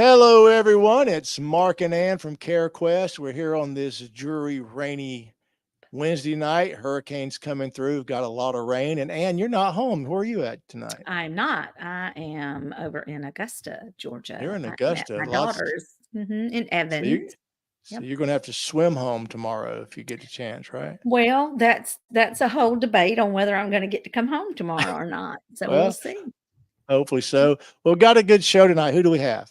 Hello, everyone. It's Mark and Ann from CareQuest. We're here on this dreary, rainy Wednesday night. Hurricanes coming through. We've got a lot of rain. And Ann, you're not home. Where are you at tonight? I'm not. I am over in Augusta, You're Georgia. in I'm at Augusta. my Lots. daughter's in So you, Evans. so Yep. you're going to have to swim home tomorrow if you get the chance, right? Well, that's a whole debate on whether I'm going to get to come home tomorrow or not. So we'll Well, see. hopefully so. Well, got a good show tonight. Who do we have?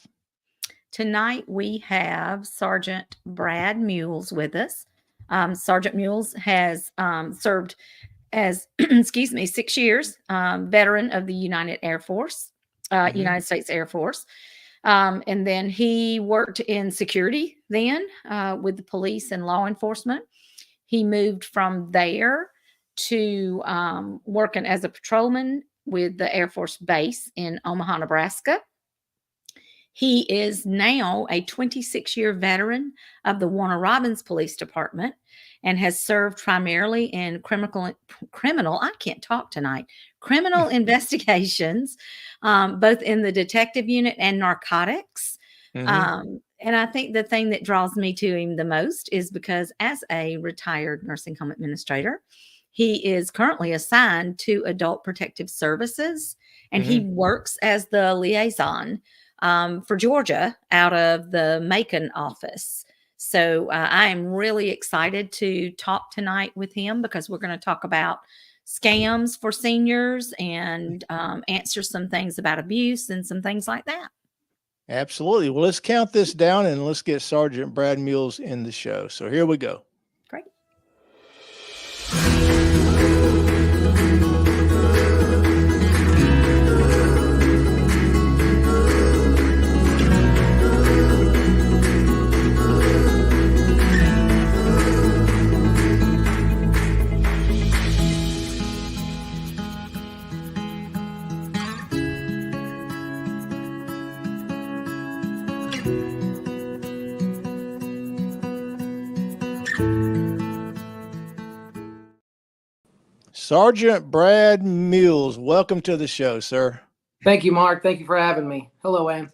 Tonight we have Sergeant Brad Mules with us. Sergeant Mules has served as, excuse me, 6 years, veteran of the United States Air Force. And then he worked in security then with the police and law enforcement. He moved from there to working as a patrolman with the Air Force Base in Omaha, Nebraska. He is now a 26-year veteran of the Warner Robins Police Department and has served primarily in I can't talk tonight, criminal investigations, both in the Detective Unit and Narcotics. And I think the thing that draws me to him the most is because as a retired nursing home administrator, he is currently assigned to Adult Protective Services, and he works as the liaison for Georgia out of the Macon office. So I am really excited to talk tonight with him because we're going to talk about scams for seniors and answer some things about abuse and some things like that. Absolutely. Well, let's count this down and let's get Sergeant Brad Mules in the show. So here we go. Great. Sergeant Brad Mules, welcome to the show, sir. Thank you, Mark. Thank you for having me. Hello, Ann.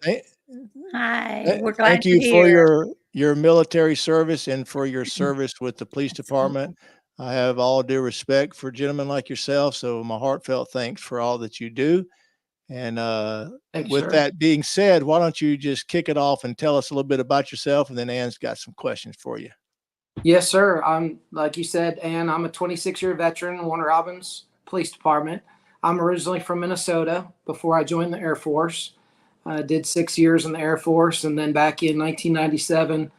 Hi, we're glad Thank you you're for here. your military service and for your service with the police department. I have all due respect for gentlemen like yourself, so my heartfelt thanks for all that you do. And Thank you, with sir. that being said, why don't you just kick it off and tell us a little bit about yourself, and then Ann's got some questions for you. Yes, sir. I'm, like you said, Ann, I'm a 26-year veteran in Warner Robins Police Department. I'm originally from Minnesota before I joined the Air Force. I did 6 years in the Air Force, and then back in 1997,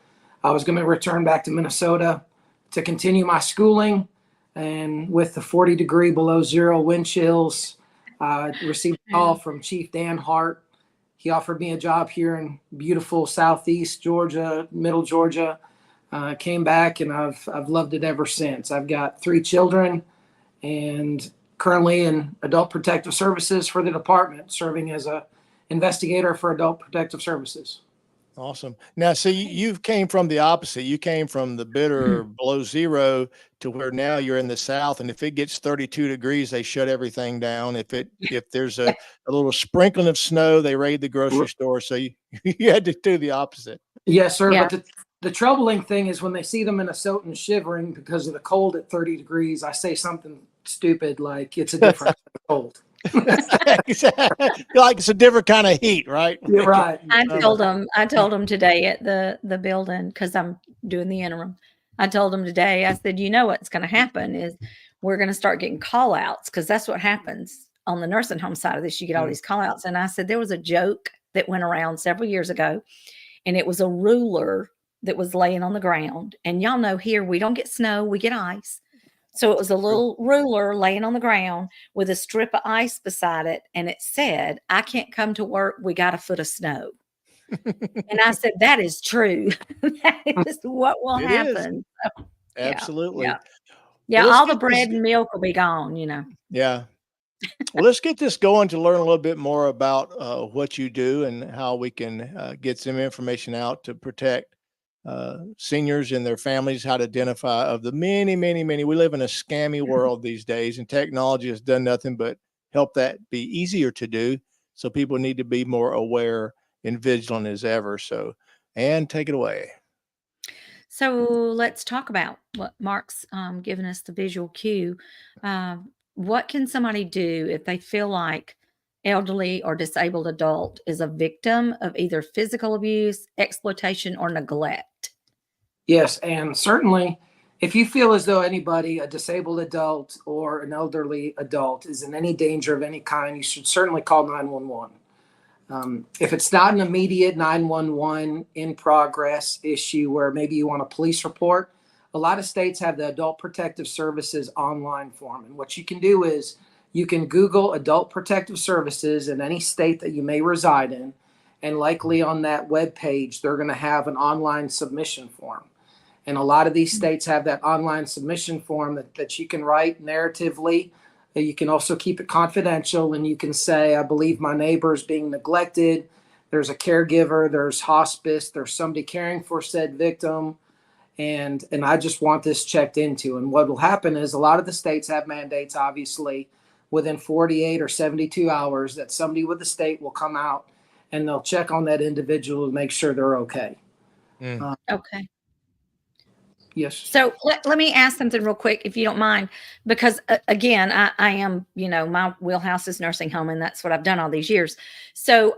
I was going to return back to Minnesota to continue my schooling. And with the 40-degree below zero wind chills, I received a call from Chief Dan Hart. He offered me a job here in beautiful Southeast Georgia, Middle Georgia. Came back, and I've loved it ever since. I've got 3 children and currently in Adult Protective Services for the department, serving as a investigator for Adult Protective Services. Awesome. Now, see, you came from the opposite. You came from the bitter below zero to where now you're in the South, and if it gets 32 degrees, they shut everything down. If there's a little sprinkling of snow, they raid the grocery store. So you had to do the opposite. Yes, sir. Yeah. But the troubling thing is when they see the Minnesotans shivering because of the cold at 30 degrees, I say something stupid like it's a different cold. Like it's a different kind of heat, right? You're right. I told him today at the building, because I'm doing the interim. I told him today, I said, you know what's going to happen is we're going to start getting call outs, because that's what happens on the nursing home side of this. You get all these call outs. And I said, there was a joke that went around several years ago, and it was a ruler that was laying on the ground. And y'all know here, we don't get snow, we get ice. So it was a little ruler laying on the ground with a strip of ice beside it. And it said, I can't come to work, we got a foot of snow. And I said, that is true. That is what will happen. So, absolutely. Yeah, Well, all the bread and milk will be gone, Yeah. Well, let's get this going to learn a little bit more about what you do and how we can get some information out to protect seniors and their families, how to identify of the many. We live in a scammy world these days, and technology has done nothing but help that be easier to do. So people need to be more aware and vigilant as ever. So, Ann, take it away. So let's talk about what Mark's given us the visual cue. What can somebody do if they feel like elderly or disabled adult is a victim of either physical abuse, exploitation, or neglect? Yes, and certainly if you feel as though anybody, a disabled adult or an elderly adult, is in any danger of any kind, you should certainly call 911. If it's not an immediate 911 in progress issue where maybe you want a police report, a lot of states have the Adult Protective Services online form. And what you can do is you can Google Adult Protective Services in any state that you may reside in. And likely on that web page, they're going to have an online submission form. And a lot of these states have that online submission form that you can write narratively. You can also keep it confidential, and you can say, I believe my neighbor is being neglected. There's a caregiver, there's hospice, there's somebody caring for said victim. And I just want this checked into. And what will happen is a lot of the states have mandates, obviously, within 48 or 72 hours that somebody with the state will come out and they'll check on that individual to make sure they're okay. Okay. Yes. So let me ask something real quick, if you don't mind, because again, I am, my wheelhouse is nursing home, and that's what I've done all these years. So,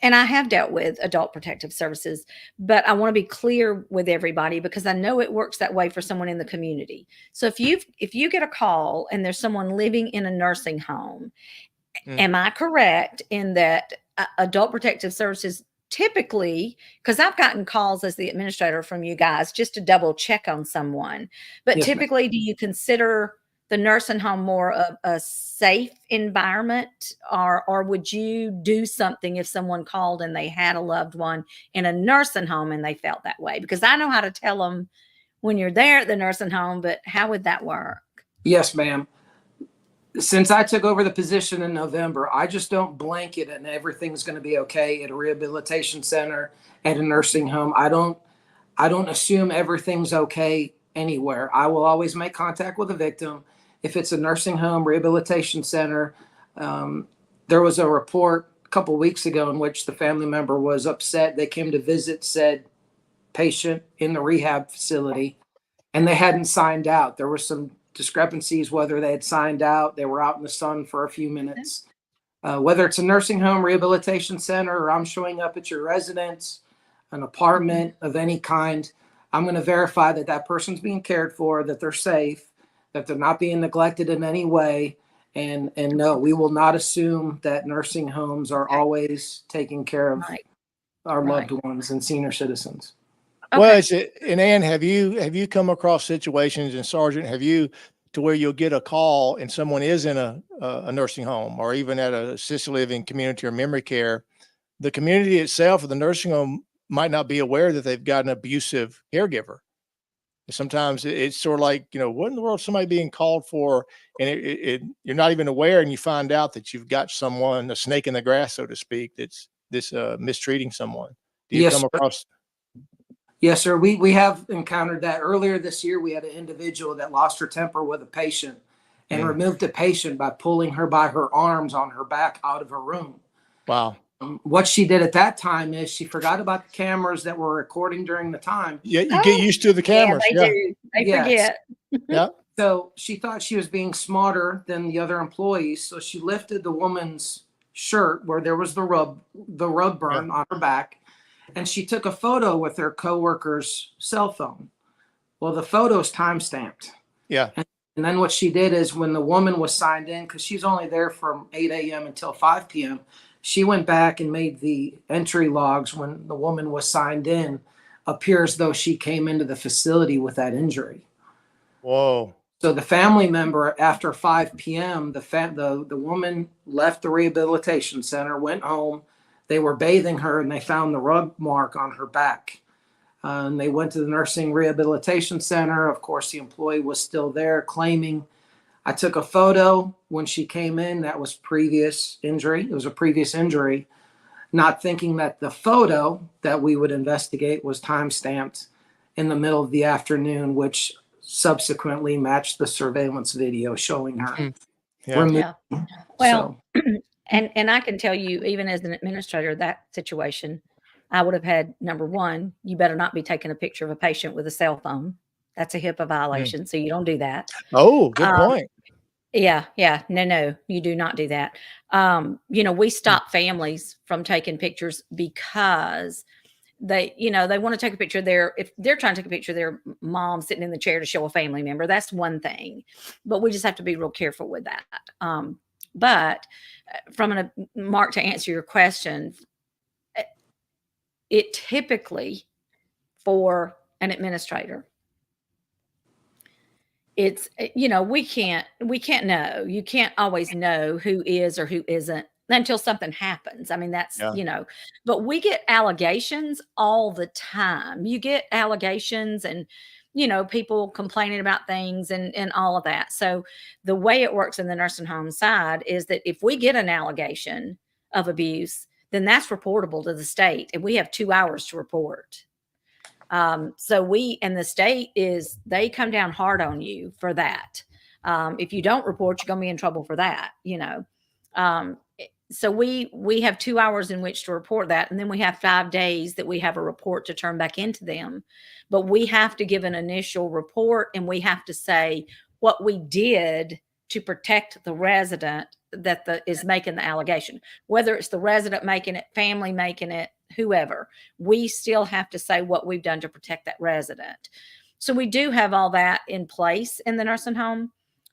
and I have dealt with adult protective services, but I want to be clear with everybody because I know it works that way for someone in the community. So if you get a call and there's someone living in a nursing home, am I correct in that adult protective services typically, because I've gotten calls as the administrator from you guys just to double check on someone, but Yes, typically do you consider the nursing home more of a safe environment, or would you do something if someone called and they had a loved one in a nursing home and they felt that way? Because I know how to tell them when you're there at the nursing home, but how would that work? Yes, ma'am. Since I took over the position in November, I just don't blanket and everything's going to be okay at a rehabilitation center, at a nursing home. I don't assume everything's okay anywhere. I will always make contact with a victim. If it's a nursing home, rehabilitation center, there was a report a couple of weeks ago in which the family member was upset. They came to visit said patient in the rehab facility, and they hadn't signed out. There were some discrepancies whether they had signed out. They were out in the sun for a few minutes. Whether it's a nursing home, rehabilitation center, or I'm showing up at your residence, an apartment of any kind, I'm going to verify that that person's being cared for, that they're safe, that they're not being neglected in any way. And no, we will not assume that nursing homes are always taking care of our loved ones and senior citizens. Okay. Well, and Ann, have you come across situations, and Sergeant, have you, to where you'll get a call and someone is in a nursing home or even at a assisted living, community, or memory care? The community itself or the nursing home might not be aware that they've got an abusive caregiver. Sometimes it's sort of like, what in the world is somebody being called for? And you're not even aware, and you find out that you've got someone, a snake in the grass, so to speak, that's mistreating someone. Do you come across? Yes, sir. We have encountered that. Earlier this year. We had an individual that lost her temper with a patient and removed the patient by pulling her by her arms on her back out of her room. Wow. What she did at that time is she forgot about the cameras that were recording during the time. Yeah, you get used to the cameras. Yeah, they do. They forget. Yeah. So she thought she was being smarter than the other employees. So she lifted the woman's shirt where there was the rub burn on her back, and she took a photo with her coworker's cell phone. Well, the photo's time-stamped. Yeah. And then what she did is when the woman was signed in, because she's only there from 8 a.m. until 5 p.m., she went back and made the entry logs when the woman was signed in appear as though she came into the facility with that injury. Whoa. So the family member, after 5 p.m., the woman left the rehabilitation center, went home. They were bathing her, and they found the rub mark on her back. And they went to the nursing rehabilitation center. Of course, the employee was still there claiming, I took a photo when she came in. That was previous injury. It was a previous injury, not thinking that the photo that we would investigate was time-stamped in the middle of the afternoon, which subsequently matched the surveillance video showing her. Well, and I can tell you, even as an administrator, that situation I would have had, number one, you better not be taking a picture of a patient with a cell phone. That's a HIPAA violation. So you don't do that. Oh, good point. Yeah. No, you do not do that. We stop families from taking pictures because they want to take a picture if they're trying to take a picture of their mom sitting in the chair to show a family member. That's one thing, but we just have to be real careful with that. But Mark, to answer your question, it typically, for an administrator, it's, we can't know. You can't always know who is or who isn't until something happens. I mean, that's, but we get allegations all the time. You get allegations and, people complaining about things and all of that. So the way it works in the nursing home side is that if we get an allegation of abuse, then that's reportable to the state, and we have 2 hours to report. So the state they come down hard on you for that. If you don't report, you're going to be in trouble for that, so we have 2 hours in which to report that. And then we have 5 days that we have a report to turn back into them. But we have to give an initial report, and we have to say what we did to protect the resident that is making the allegation, whether it's the resident making it, family making it, whoever. We still have to say what we've done to protect that resident. So we do have all that in place in the nursing home,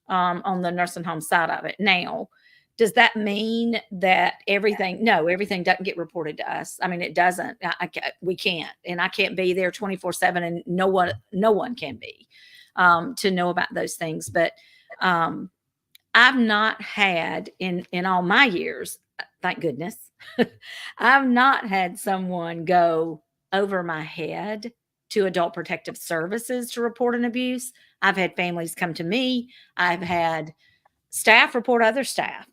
on the nursing home side of it. Now, does that mean that everything doesn't get reported to us? I mean, it doesn't. We can't, and I can't be there 24/7, and no one can be, to know about those things. But I've not had in all my years, thank goodness, I've not had someone go over my head to Adult Protective Services to report an abuse. I've had families come to me. I've had staff report other staff,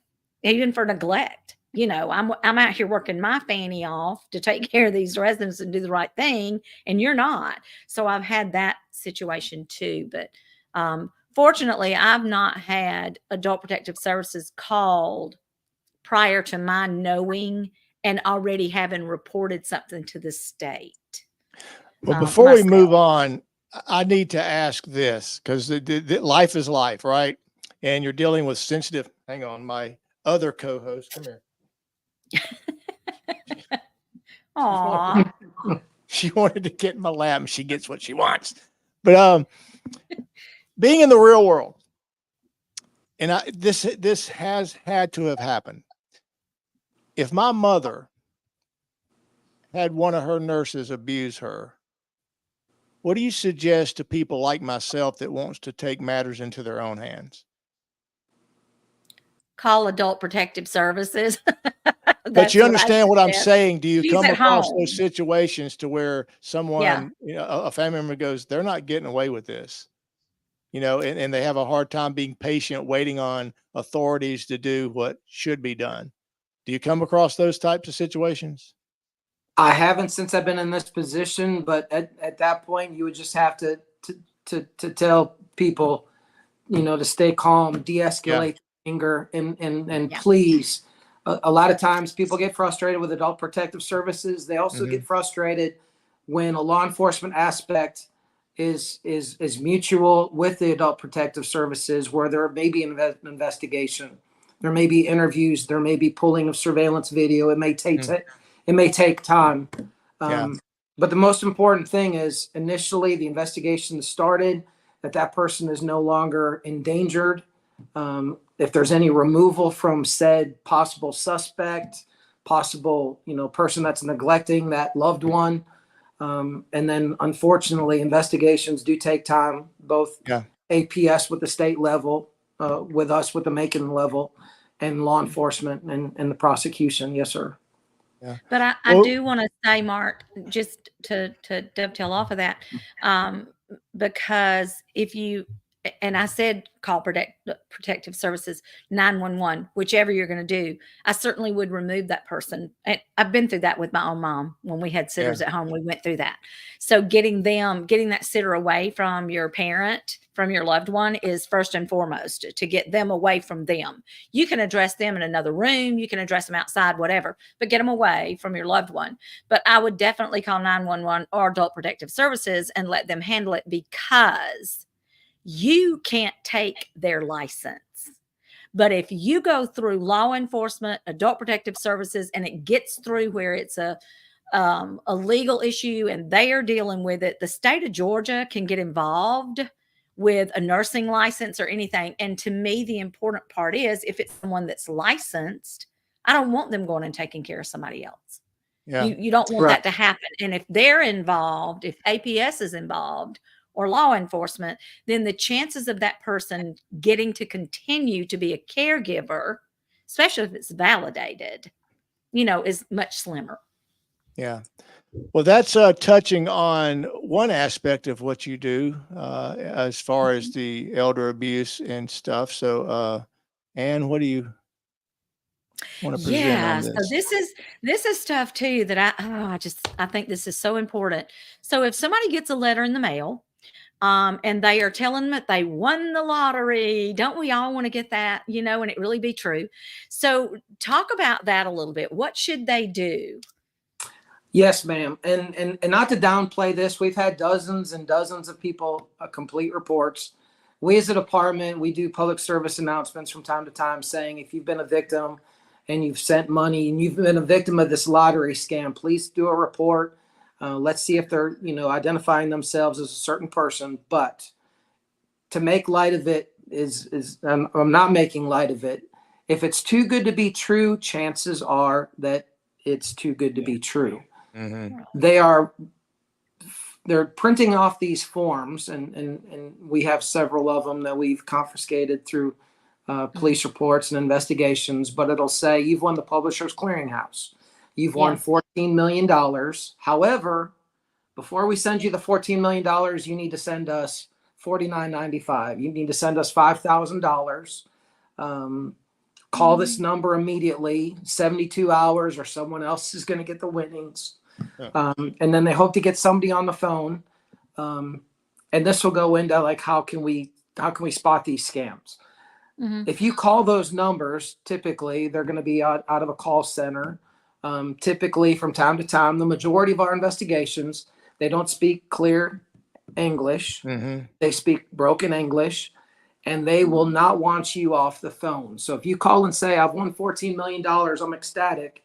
even for neglect. I'm out here working my fanny off to take care of these residents and do the right thing, and you're not. So I've had that situation too. But fortunately, I've not had Adult Protective Services called prior to my knowing and already having reported something to the state. Well, before we move on, I need to ask this, because life is life, right? And you're dealing with sensitive. Hang on, my other co-host, come here. Aww. She wanted to get in my lap, and she gets what she wants. But being in the real world, and this has had to have happened. If my mother had one of her nurses abuse her, what do you suggest to people like myself that wants to take matters into their own hands? Call Adult Protective Services. But you understand what I'm saying? Do you come across home. those situations to where someone, Yeah. A family member goes, they're not getting away with this, and they have a hard time being patient, waiting on authorities to do what should be done? Do you come across those types of situations? I haven't since I've been in this position, but at that point, you would just have to tell people, to stay calm, de-escalate anger, and please. A lot of times people get frustrated with Adult Protective Services. They also get frustrated when a law enforcement aspect is mutual with the Adult Protective Services, where there may be an investigation, there may be interviews, there may be pulling of surveillance video. It may take time. But the most important thing is initially the investigation started, that person is no longer endangered. If there's any removal from said possible suspect, possible, person that's neglecting that loved one. And then unfortunately, investigations do take time, both APS with the state level, with us with the Macon level, and law enforcement and the prosecution. Yes, sir. Yeah. But I do want to say, Mark, just to dovetail off of that, because and I said call protective services, 911, whichever you're going to do. I certainly would remove that person. And I've been through that with my own mom. When we had sitters at home, we went through that. So getting that sitter away from your parent, from your loved one, is first and foremost, to get them away from them. You can address them in another room. You can address them outside, whatever, but get them away from your loved one. But I would definitely call 911 or Adult Protective Services and let them handle it, because you can't take their license. But if you go through law enforcement, Adult Protective Services, and it gets through where it's a legal issue and they are dealing with it, the state of Georgia can get involved with a nursing license or anything. And to me, the important part is, if it's someone that's licensed, I don't want them going and taking care of somebody else. Yeah. You don't want that to happen. And if they're involved, if APS is involved, or law enforcement, then the chances of that person getting to continue to be a caregiver, especially if it's validated, is much slimmer. Yeah. Well, that's touching on one aspect of what you do as far as the elder abuse and stuff. So, Ann, what do you want to present on this? So this is stuff too that I think this is so important. So if somebody gets a letter in the mail, and they are telling them that they won the lottery, don't we all want to get that, and it really be true? So talk about that a little bit. What should they do? Yes, ma'am. And not to downplay this, we've had dozens and dozens of people complete reports. We as a department, we do public service announcements from time to time saying, if you've been a victim and you've sent money and you've been a victim of this lottery scam, please do a report. Let's see if they're, identifying themselves as a certain person. But to make light of it I'm not making light of it. If it's too good to be true, chances are that it's too good to be true. Mm-hmm. They're printing off these forms, and we have several of them that we've confiscated through police reports and investigations. But it'll say you've won the Publishers Clearinghouse. You've won $14 million. However, before we send you the $14 million, you need to send us $49.95. You need to send us $5,000. Call this number immediately, 72 hours, or someone else is going to get the winnings. And then they hope to get somebody on the phone. And this will go into like, how can we spot these scams? Mm-hmm. If you call those numbers, typically they're going to be out of a call center. Typically from time to time, the majority of our investigations, they don't speak clear English. Mm-hmm. They speak broken English, and they will not want you off the phone. So if you call and say, I've won $14 million, I'm ecstatic.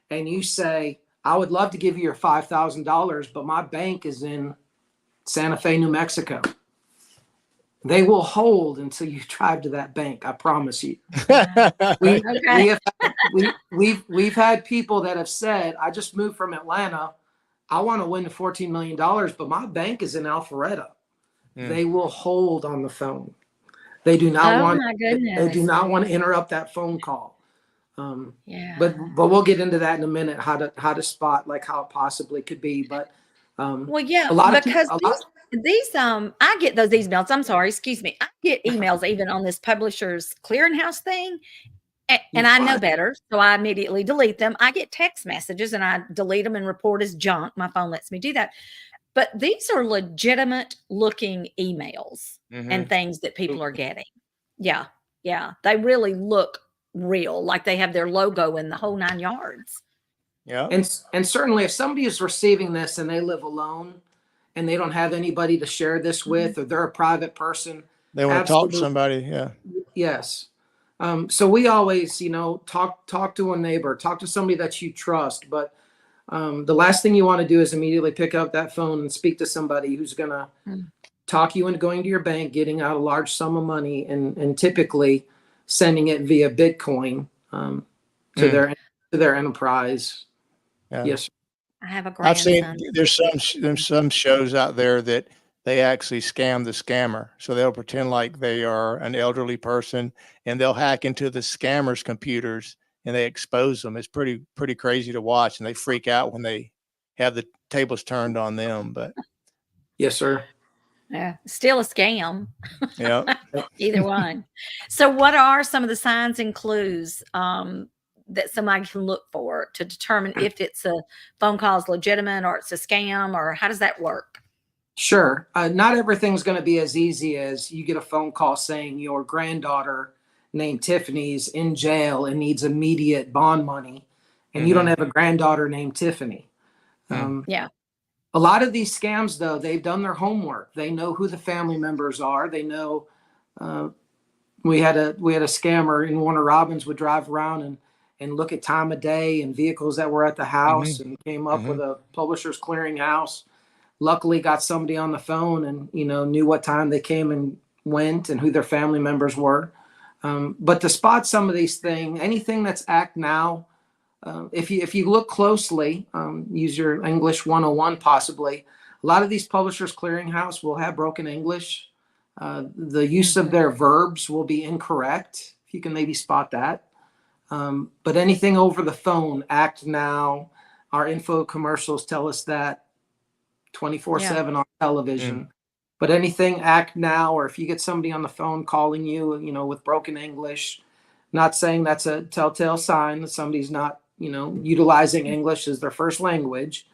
And you say, I would love to give you your $5,000, but my bank is in Santa Fe, New Mexico. They will hold until you drive to that bank. I promise you. We've had people that have said, I just moved from Atlanta. I want to win the $14 million, but my bank is in Alpharetta. They will hold on the phone. They do not want to interrupt that phone call. But we'll get into that in a minute, how to spot like how it possibly could be. But I get those emails. I'm sorry, excuse me. I get emails even on this Publishers Clearinghouse thing, and I know better, so I immediately delete them. I get text messages and I delete them and report as junk. My phone lets me do that. But these are legitimate looking emails and things that people are getting. Yeah. They really look real, like they have their logo in the whole 9 yards. Yeah. And certainly if somebody is receiving this and they live alone and they don't have anybody to share this with, or they're a private person, they want to talk to somebody. Yeah. Yes. So we always, talk to a neighbor, talk to somebody that you trust. But the last thing you want to do is immediately pick up that phone and speak to somebody who's going to talk you into going to your bank, getting out a large sum of money, and typically sending it via Bitcoin to their enterprise. Yeah. Yes. I have a grandson. I've seen there's some shows out there that they actually scam the scammer. So they'll pretend like they are an elderly person and they'll hack into the scammer's computers and they expose them. It's pretty crazy to watch, and they freak out when they have the tables turned on them. But yes, sir. Yeah, still a scam. Yeah. Either one. So, what are some of the signs and clues that somebody can look for to determine if it's a phone call is legitimate or it's a scam, or how does that work? Sure. Not everything's going to be as easy as you get a phone call saying your granddaughter named Tiffany's in jail and needs immediate bond money, and you don't have a granddaughter named Tiffany. Yeah. A lot of these scams, though, they've done their homework. They know who the family members are. They know. We had a scammer in Warner Robins would drive around and look at time of day and vehicles that were at the house, and came up with a publisher's clearinghouse. Luckily got somebody on the phone and, knew what time they came and went and who their family members were. But to spot some of these things, anything that's act now, if you look closely, use your English 101 possibly, a lot of these publishers clearinghouse will have broken English. The use of their verbs will be incorrect. If you can maybe spot that. But anything over the phone, act now. Our info commercials tell us that 24/7 on television. But anything act now, or if you get somebody on the phone calling you, with broken English, not saying that's a telltale sign that somebody's not, utilizing English as their first language.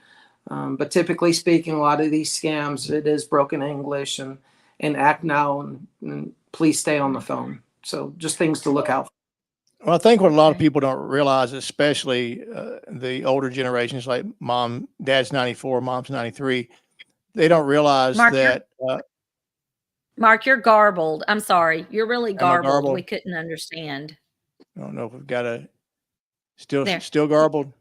But typically speaking, a lot of these scams, it is broken English and act now and please stay on the phone. So just things to look out for. Well, I think what a lot of people don't realize, especially the older generations, like dad's 94, mom's 93, they don't realize that. Mark, you're garbled. I'm sorry. You're really garbled. We couldn't understand. I don't know if we've got still garbled.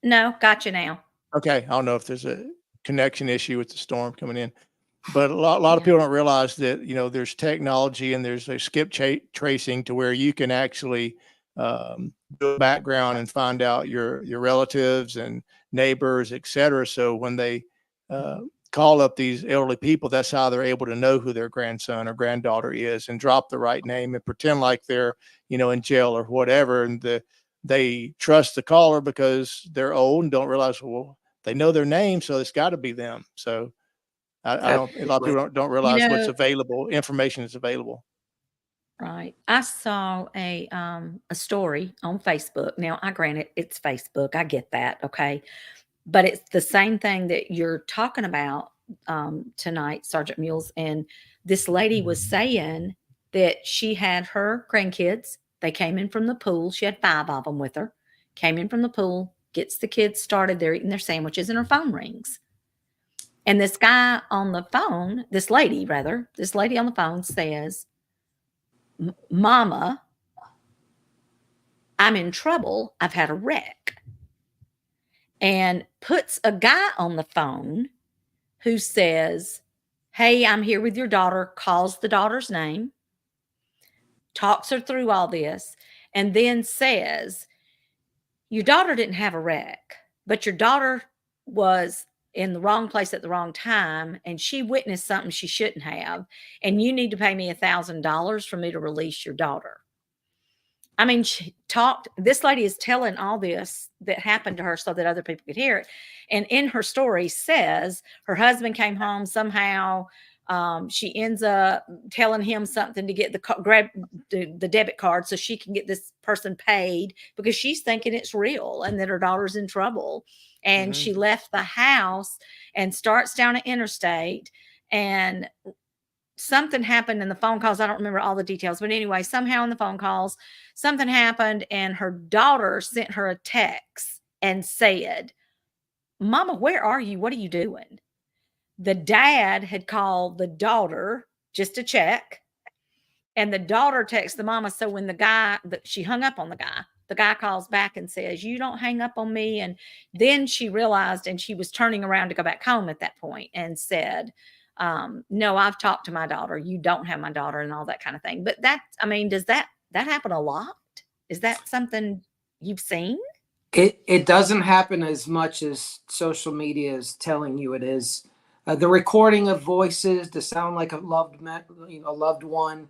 No, gotcha now. Okay. I don't know if there's a connection issue with the storm coming in. But a lot of people don't realize that, there's technology and there's a skip tracing to where you can actually do a background and find out your relatives and neighbors, et cetera. So when they call up these elderly people, that's how they're able to know who their grandson or granddaughter is and drop the right name and pretend like they're, in jail or whatever. And they trust the caller because they're old and don't realize, well, they know their name, so it's got to be them. So a lot of people don't realize what's available. Information is available. Right. I saw a story on Facebook. Now, granted, it's Facebook. I get that. Okay. But it's the same thing that you're talking about tonight, Sergeant Mules. And this lady was saying that she had her grandkids. They came in from the pool. She had 5 of them with her. Came in from the pool, gets the kids started. They're eating their sandwiches and her phone rings. And this lady on the phone says, "Mama, I'm in trouble. I've had a wreck." And puts a guy on the phone who says, "Hey, I'm here with your daughter," calls the daughter's name, talks her through all this, and then says, "Your daughter didn't have a wreck, but your daughter was in the wrong place at the wrong time, and she witnessed something she shouldn't have, and you need to pay me $1,000 for me to release your daughter." I mean, this lady is telling all this that happened to her so that other people could hear it. And in her story says her husband came home somehow. She ends up telling him something to get grab the debit card so she can get this person paid because she's thinking it's real and that her daughter's in trouble. And she left the house and starts down an interstate, and something happened in the phone calls. I don't remember all the details, but anyway, somehow in the phone calls, something happened, and her daughter sent her a text and said, "Mama, where are you? What are you doing?" The dad had called the daughter just to check, and the daughter texted the mama. So when she hung up on the guy calls back and says, "You don't hang up on me." And then she realized, and she was turning around to go back home at that point, and said, "No, I've talked to my daughter. You don't have my daughter," and all that kind of thing. But does that happen a lot? Is that something you've seen? It doesn't happen as much as social media is telling you it is. The recording of voices to sound like a loved one.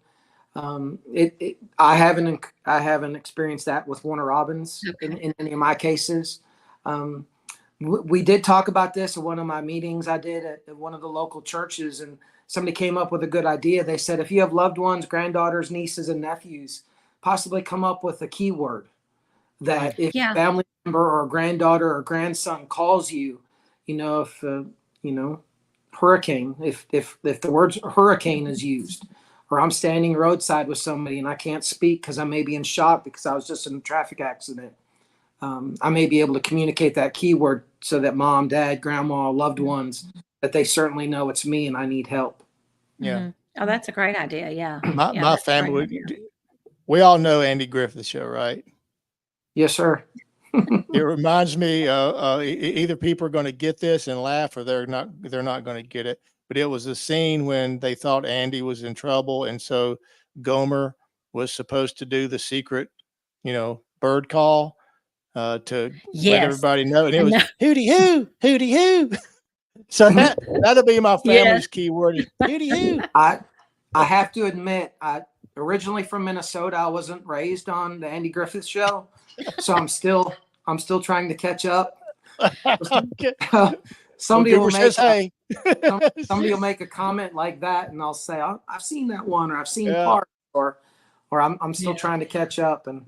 I haven't experienced that with Warner Robins in any of my cases. We did talk about this at one of my meetings I did at one of the local churches, and somebody came up with a good idea. They said, if you have loved ones, granddaughters, nieces, and nephews, possibly come up with a keyword that if a family member or a granddaughter or grandson calls you, if hurricane, if the word hurricane is used, or I'm standing roadside with somebody and I can't speak because I may be in shock because I was just in a traffic accident. I may be able to communicate that keyword so that mom, dad, grandma, loved ones, that they certainly know it's me and I need help. Yeah. Mm-hmm. Oh, that's a great idea. Yeah. My family, we all know Andy Griffith Show, right? Yes, sir. It reminds me, either people are going to get this and laugh, or they're not going to get it. But it was a scene when they thought Andy was in trouble, and so Gomer was supposed to do the secret, bird call. To let everybody know. And it was hooty hoo, hooty hoo. So that'll be my family's keyword is hooty hoo. I have to admit, I originally from Minnesota. I wasn't raised on the Andy Griffith Show, so I'm still trying to catch up. Somebody will make a comment like that, and I'll say, I've seen that one, or I've seen parts, or I'm still trying to catch up. And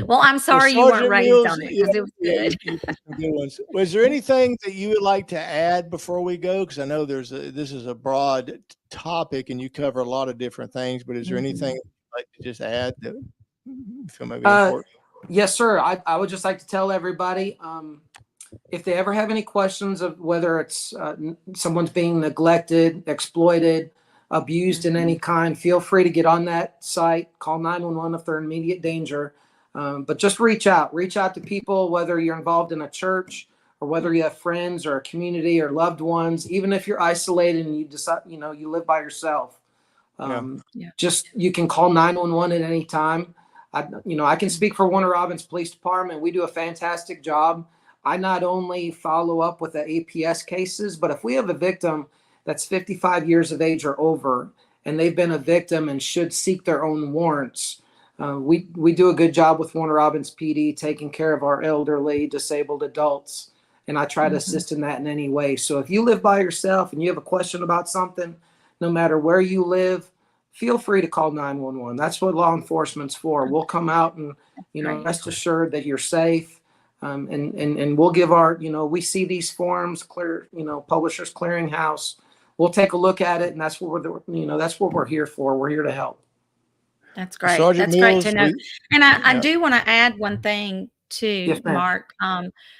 well, I'm sorry you weren't raised on it, because it was good. Good ones. Was there anything that you would like to add before we go? Because I know this is a broad topic and you cover a lot of different things, but is there anything you'd like to just add that you feel maybe important? Yes, sir. I would just like to tell everybody, if they ever have any questions of whether it's someone's being neglected, exploited, abused in any kind, feel free to get on that site, call 911 if they're in immediate danger. But just reach out to people, whether you're involved in a church or whether you have friends or a community or loved ones, even if you're isolated and you decide, you live by yourself. Just, you can call 911 at any time. I can speak for Warner Robins Police Department. We do a fantastic job. I not only follow up with the APS cases, but if we have a victim that's 55 years of age or over, and they've been a victim and should seek their own warrants, we do a good job with Warner Robins PD taking care of our elderly, disabled adults, and I try to assist in that in any way. So if you live by yourself and you have a question about something, no matter where you live, feel free to call 911. That's what law enforcement's for. We'll come out and, rest assured that you're safe. And we'll give we see these forms, Publishers Clearinghouse. We'll take a look at it, and that's what we're here for. We're here to help. That's great. Sergeant That's Mules, great to know. And I do want to add one thing too, Mark,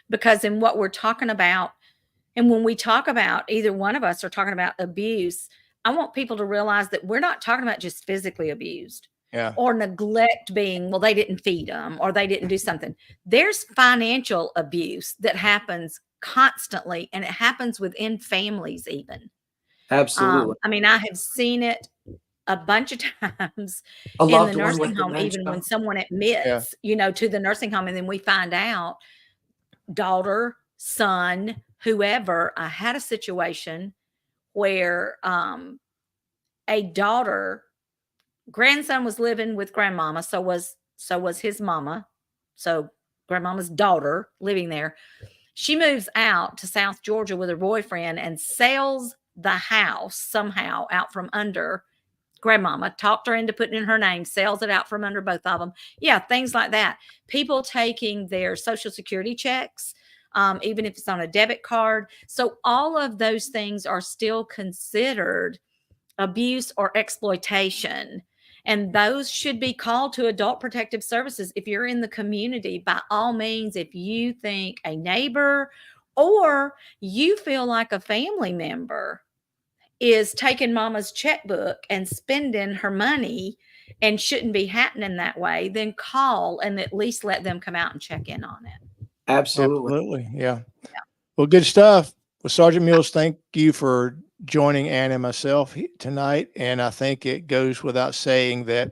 because in what we're talking about, and when we talk about, either one of us are talking about abuse, I want people to realize that we're not talking about just physically abused or neglect being, well, they didn't feed them or they didn't do something. There's financial abuse that happens constantly, and it happens within families even. Absolutely. I have seen it a bunch of times in the nursing home, even when someone admits, to the nursing home, and then we find out daughter, son, whoever. I had a situation where a grandson was living with grandmama, so was his mama, so grandmama's daughter living there. She moves out to South Georgia with her boyfriend and sells the house somehow out from under grandmama, talked her into putting in her name, sells it out from under both of them. Yeah, things like that. People taking their Social Security checks, even if it's on a debit card. So all of those things are still considered abuse or exploitation. And those should be called to Adult Protective Services. If you're in the community, by all means, if you think a neighbor or you feel like a family member is taking mama's checkbook and spending her money and shouldn't be happening that way, then call and at least let them come out and check in on it. Absolutely. Yeah. Well, good stuff. Well, Sergeant Mules, thank you for joining Ann and myself tonight. And I think it goes without saying that,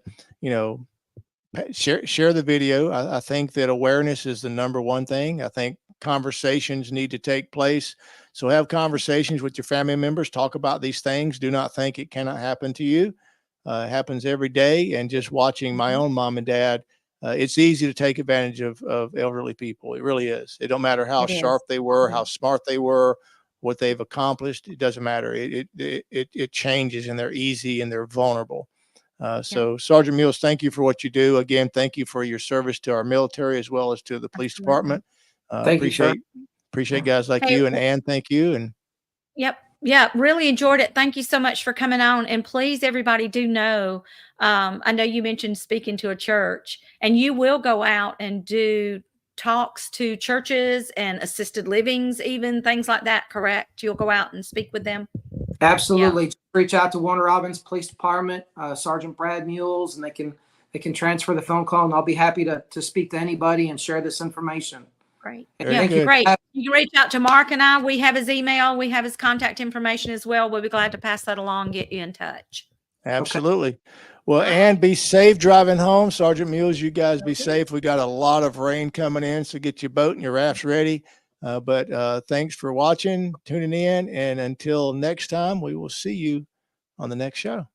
share the video. I think that awareness is the number one thing. I think conversations need to take place. So have conversations with your family members, talk about these things. Do not think it cannot happen to you. It happens every day. And just watching my own mom and dad it's easy to take advantage of elderly people. It really is. It don't matter how It is. sharp they were, how smart they were, what they've accomplished. It doesn't matter. It changes, and they're easy and they're vulnerable. So Sergeant Mules, thank you for what you do. Again, thank you for your service to our military as well as to the police Absolutely. department. Thank you, sir. Appreciate guys like Hey, you, and Ann, thank you. And Yep. Yeah, really enjoyed it. Thank you so much for coming on. And please, everybody, do know, I know you mentioned speaking to a church, and you will go out and do talks to churches and assisted livings, even things like that, correct? You'll go out and speak with them? Absolutely. Just reach out to Warner Robins Police Department, Sergeant Brad Mules, and they can transfer the phone call, and I'll be happy to speak to anybody and share this information. Great. Very Yeah, good. great. You can reach out to Mark and I. We have his email. We have his contact information as well. We'll be glad to pass that along, get you in touch. absolutely. Well, Ann, be safe driving home. Sergeant Mules, you guys be safe. We got a lot of rain coming in, so get your boat and your rafts ready. But thanks for watching, tuning in, and until next time, we will see you on the next show.